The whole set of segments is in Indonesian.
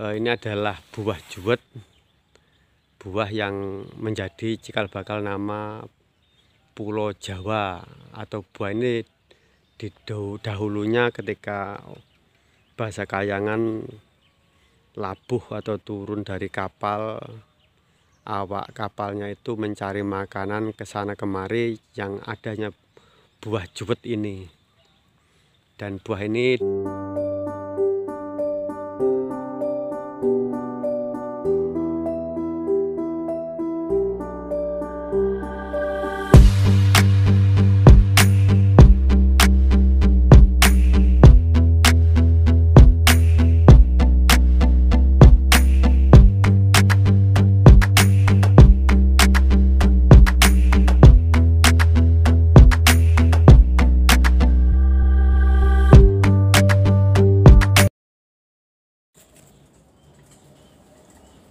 Ini adalah buah juwet, buah yang menjadi cikal bakal nama Pulau Jawa. Atau buah ini dahulunya ketika bahasa Kayangan labuh atau turun dari kapal, awak kapalnya itu mencari makanan ke sana kemari yang adanya buah juwet ini. Dan buah ini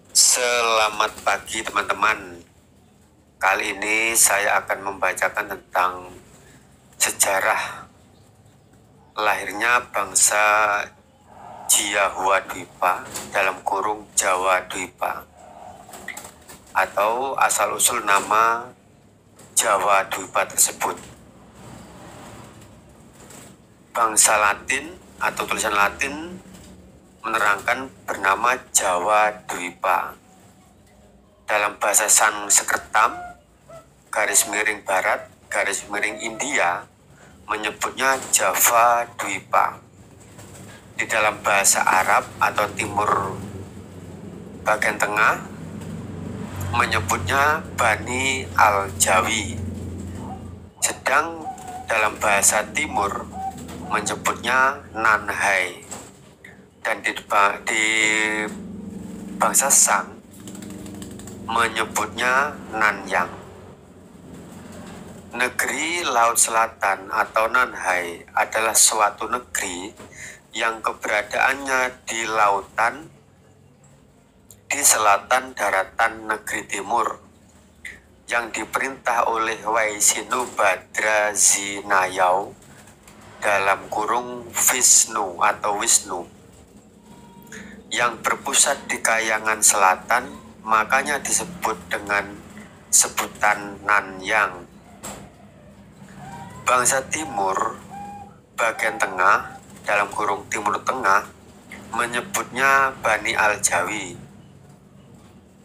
Selamat pagi teman-teman. Kali ini saya akan membacakan tentang sejarah lahirnya bangsa Jiahua Dwipa dalam kurung Jawa Dwipa, atau asal-usul nama Jawa Dwipa tersebut. Bangsa Latin atau tulisan Latin menerangkan bernama Jawa Dwipa. Dalam bahasa Sanskerta garis miring barat garis miring India menyebutnya Java Dwipa. Di dalam bahasa Arab atau Timur bagian tengah menyebutnya Bani Al-Jawi. Sedang dalam bahasa Timur menyebutnya Nanhai. Dan di bangsa Sang menyebutnya Nanyang. Negeri Laut Selatan atau Nanhai adalah suatu negeri yang keberadaannya di lautan di selatan daratan negeri timur, yang diperintah oleh Waisinu Badrazinayau dalam kurung Vishnu atau Wisnu, yang berpusat di Kayangan Selatan, makanya disebut dengan sebutan Nanyang. Bangsa Timur bagian tengah dalam kurung Timur Tengah menyebutnya Bani Al-Jawi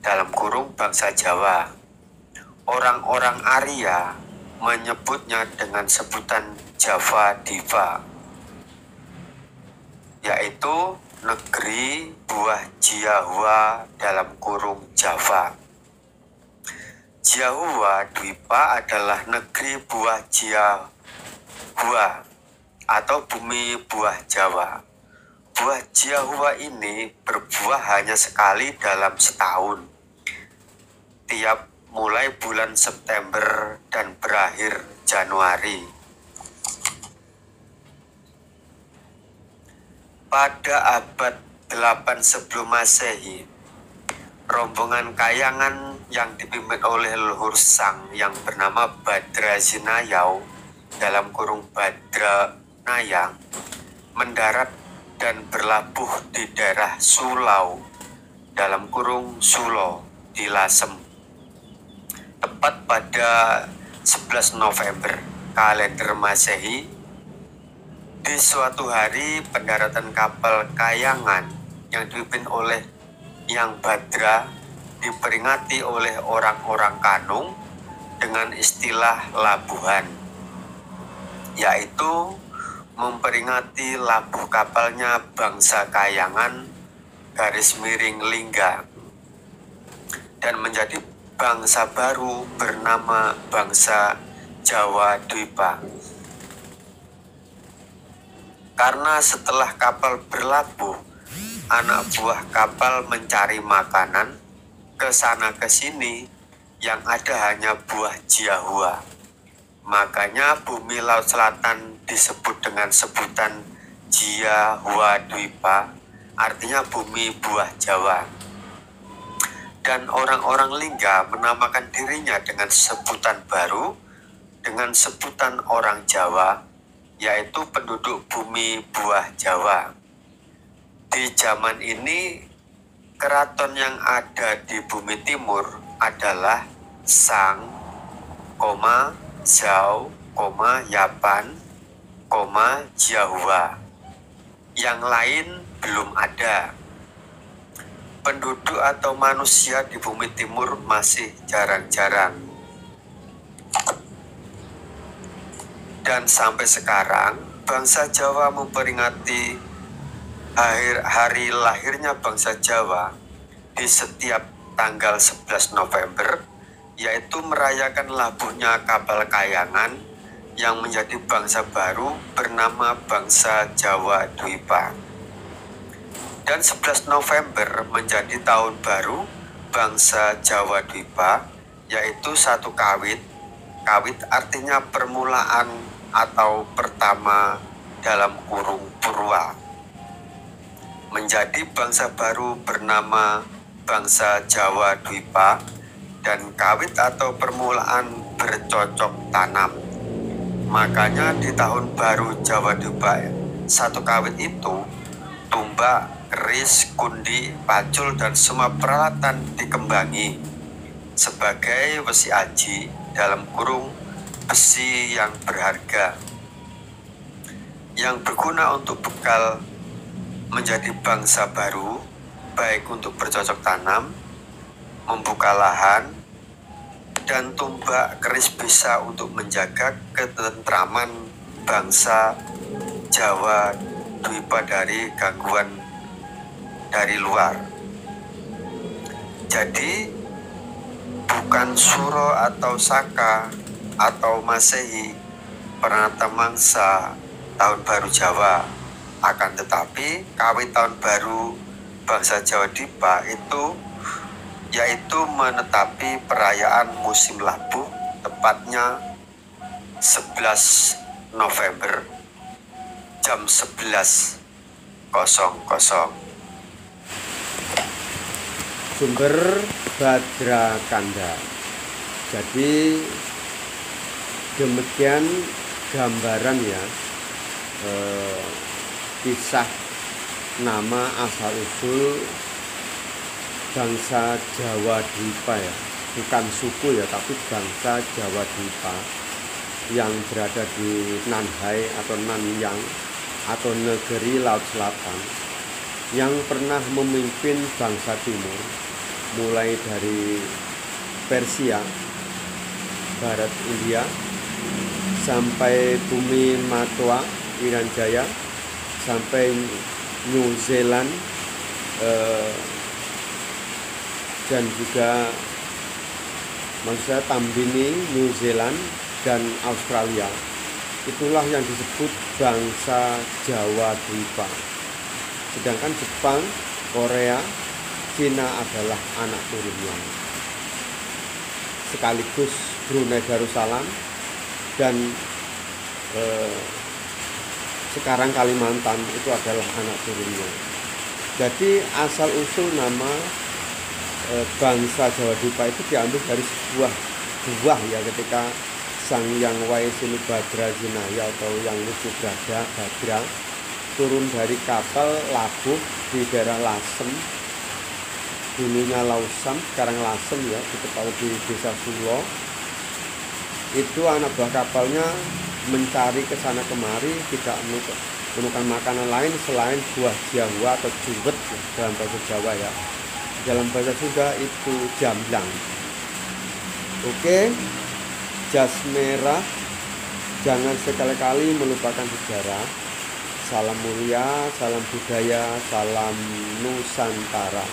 dalam kurung bangsa Jawa. Orang-orang Arya menyebutnya dengan sebutan Java Diva, yaitu negeri buah Jiahua dalam kurung Java. Jiahua Dwipa adalah negeri buah Jiahua atau bumi buah Jawa. Buah Jiahua ini berbuah hanya sekali dalam setahun, tiap mulai bulan September dan berakhir Januari. Pada abad 8 sebelum Masehi, rombongan Kayangan yang dipimpin oleh leluhur Sang yang bernama Badrazinayau dalam kurung Badranaya mendarat dan berlabuh di daerah Sulau dalam kurung Sulo di Lasem. Tepat pada 11 November kalender Masehi, di suatu hari pendaratan kapal Kayangan yang dipimpin oleh Yang Badra diperingati oleh orang-orang Kanung dengan istilah labuhan, yaitu memperingati labuh kapalnya bangsa Kayangan garis miring Lingga, dan menjadi bangsa baru bernama bangsa Jawa Dwipa. Karena setelah kapal berlabuh, anak buah kapal mencari makanan ke sana ke sini, yang ada hanya buah Jiahua. Makanya bumi Laut Selatan disebut dengan sebutan Jiahua Dwipa, artinya bumi buah Jawa. Dan orang-orang Lingga menamakan dirinya dengan sebutan baru, dengan sebutan orang Jawa, yaitu penduduk bumi buah Jawa. Di zaman ini keraton yang ada di bumi timur adalah Sang, Zhao, Yapan, Jawa. Yang lain belum ada. Penduduk atau manusia di bumi timur masih jarang-jarang. Dan sampai sekarang, bangsa Jawa memperingati hari lahirnya bangsa Jawa di setiap tanggal 11 November, yaitu merayakan labuhnya kapal Kayangan yang menjadi bangsa baru bernama bangsa Jawa Dwipa. Dan 11 November menjadi tahun baru bangsa Jawa Dwipa, yaitu satu kawit. Kawit artinya permulaan atau pertama dalam kurung purwa. Menjadi bangsa baru bernama bangsa Jawa Dwipa, dan kawit atau permulaan bercocok tanam. Makanya di tahun baru Jawa Dwipa, satu kawit itu tumbak, keris, kundi, pacul, dan semua peralatan dikembangi sebagai besi aji dalam kurung besi yang berharga, yang berguna untuk bekal menjadi bangsa baru, baik untuk bercocok tanam, membuka lahan, dan tumbak keris bisa untuk menjaga ketentraman bangsa Jawa Dwipa dari gangguan dari luar. Jadi bukan Suro atau Saka atau Masehi peringatan mangsa tahun baru Jawa, akan tetapi kawit tahun baru bangsa Jawa Dwipa itu yaitu menetapi perayaan musim labuh, tepatnya 11 November jam 11.00. Sumber Badrakanda. Jadi demikian gambaran ya, kisah nama asal usul bangsa Jawa Dwipa ya, bukan suku ya, tapi bangsa Jawa Dwipa yang berada di Nanhai atau Nanyang atau negeri Laut Selatan, yang pernah memimpin bangsa timur mulai dari Persia, Barat India, sampai bumi Matwa, Irian Jaya, sampai New Zealand, dan juga maksudnya Tambini, New Zealand, dan Australia. Itulah yang disebut bangsa Jawa Dwipa. Sedangkan Jepang, Korea, Cina adalah anak turunnya. Sekaligus Brunei Darussalam dan sekarang Kalimantan itu adalah anak turunnya. Jadi asal usul nama bangsa Jawa Dwipa itu diambil dari sebuah buah ya, ketika Sang Hyang Waisinubhadra Jinaya atau Yang Wisubhadra turun dari kapal labuh di daerah Lasem, dulunya Lausam, sekarang Lasem ya, di desa Sulo. Itu anak buah kapalnya mencari ke sana kemari, tidak menemukan makanan lain selain buah Jawa atau juwet ya, dalam bahasa Jawa ya. Dalam bahasa Sunda itu jamblang. Oke, jas merah, jangan sekali-kali melupakan sejarah. Salam mulia, salam budaya, salam Nusantara.